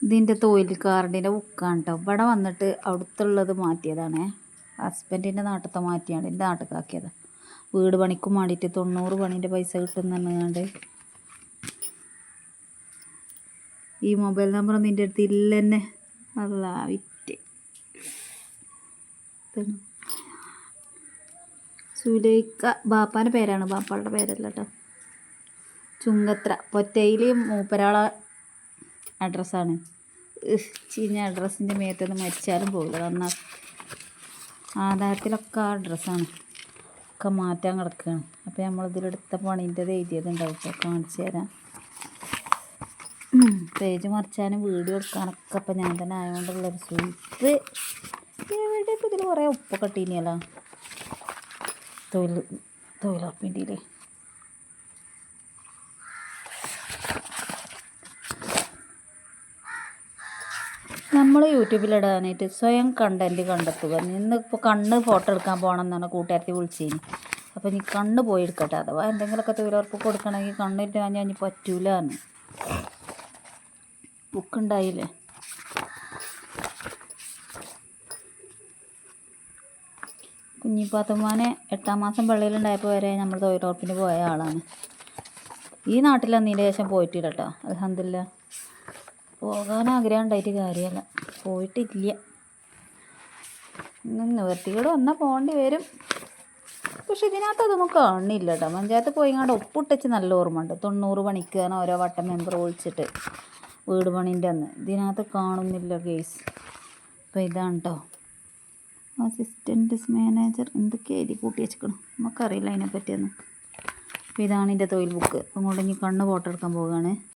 ഇതിൻ്റെ തൊഴിൽ കാർഡിൻ്റെ ബുക്കാണ് കേട്ടോ. ഇവിടെ വന്നിട്ട് അവിടുത്തുള്ളത് മാറ്റിയതാണ്. ഹസ്ബൻഡിൻ്റെ നാട്ടിലത്തെ മാറ്റിയാണ് എൻ്റെ നാട്ടിലേക്കാക്കിയത്. വീട് പണിക്കും വേണ്ടിയിട്ട് 90 പണീൻ്റെ പൈസ കിട്ടുന്നുണ്ട്. ഈ മൊബൈൽ നമ്പറൊന്നും എൻ്റെ അടുത്ത് ഇല്ല തന്നെ. അല്ല വിറ്റ് സുലൈക്ക ബാപ്പാൻ്റെ പേരാണ്, ബാപ്പാളുടെ പേരല്ല കേട്ടോ. ചുങ്കത്ര പൊറ്റയിൽ മൂപ്പരാളെ അഡ്രസ്സാണ്. ചീഞ്ഞ അഡ്രസ്സിൻ്റെ മേത്തൊന്നും മരിച്ചാലും പോകില്ല. നന്നാ ആധാരത്തിലൊക്കെ ആ അഡ്രസ്സാണ്, ഒക്കെ മാറ്റാൻ കിടക്കുകയാണ്. അപ്പോൾ നമ്മളിതിലെടുത്ത പണീൻ്റെത് എഴുതിയതുണ്ടാവും. ഇപ്പോൾ കാണിച്ചു തരാം. പേജ് മറിച്ചാനും വീഡിയോ എടുക്കാനൊക്കെ ഇപ്പം ഞാൻ തന്നെ ആയതുകൊണ്ടുള്ളൊരു സൂപ്പ്. എവിടെ ഇപ്പോൾ ഇതിൽ കുറേ ഉപ്പൊക്കെ ഇട്ടീനിയല്ലോ തൊഴിലുറപ്പിൻ്റെ. നമ്മൾ യൂട്യൂബിലിടാനായിട്ട് സ്വയം കണ്ടൻറ്റ് കണ്ടെത്തുക. ഇന്നിപ്പോൾ കണ്ണ് ഫോട്ടോ എടുക്കാൻ പോകണം എന്നാണ് കൂട്ടുകാരത്തി വിളിച്ചേന്. അപ്പോൾ നീ കണ്ണ് പോയി എടുക്കട്ടെ. അഥവാ എന്തെങ്കിലുമൊക്കെ തൊഴിലുറപ്പ് കൊടുക്കണമെങ്കിൽ കണ്ണിട്ട് ഞാൻ പറ്റൂല എന്ന് ബുക്കുണ്ടായില്ലേ. കുഞ്ഞിപ്പാത്തമ്മാനെ 8ാം മാസം പള്ളിയിലുണ്ടായപ്പോൾ വരെ നമ്മൾ തൊഴിലുറപ്പിന് പോയ ആളാണ്. ഈ നാട്ടിലന്നതിൻ്റെ ശേഷം പോയിട്ടില്ല കേട്ടോ. അൽഹംദുലില്ലാ. പോകാൻ ആഗ്രഹം ഉണ്ടായിട്ട് കാര്യമല്ല, പോയിട്ടില്ല. നിവർത്തിയോട് വന്നാൽ പോകേണ്ടി വരും. പക്ഷെ ഇതിനകത്ത് അതൊന്നും കാണുന്നില്ല കേട്ടോ. പഞ്ചായത്ത് പോയിങ്ങാണ്ട് ഒപ്പിട്ടിച്ച് നല്ല ഓർമ്മ ഉണ്ട്. 90 പണിക്കാണ് ഓരോ വട്ടം മെമ്പർ വിളിച്ചിട്ട് വീട് പണീൻ്റെ അന്ന്. ഇതിനകത്ത് കാണുന്നില്ല കേസ്. അപ്പോൾ ഇതാണ് കേട്ടോ അസിസ്റ്റൻറ്റ് മാനേജർ എന്തൊക്കെ എഴുതി കൂട്ടി വെച്ചിക്കണം, നമുക്കറിയില്ല അതിനെപ്പറ്റിയൊന്നും. അപ്പോൾ ഇതാണ് എൻ്റെ തൊഴിൽ ബുക്ക്. അങ്ങോട്ട് ഇനി കണ്ണ് ഫോട്ടോ എടുക്കാൻ പോവുകയാണ്.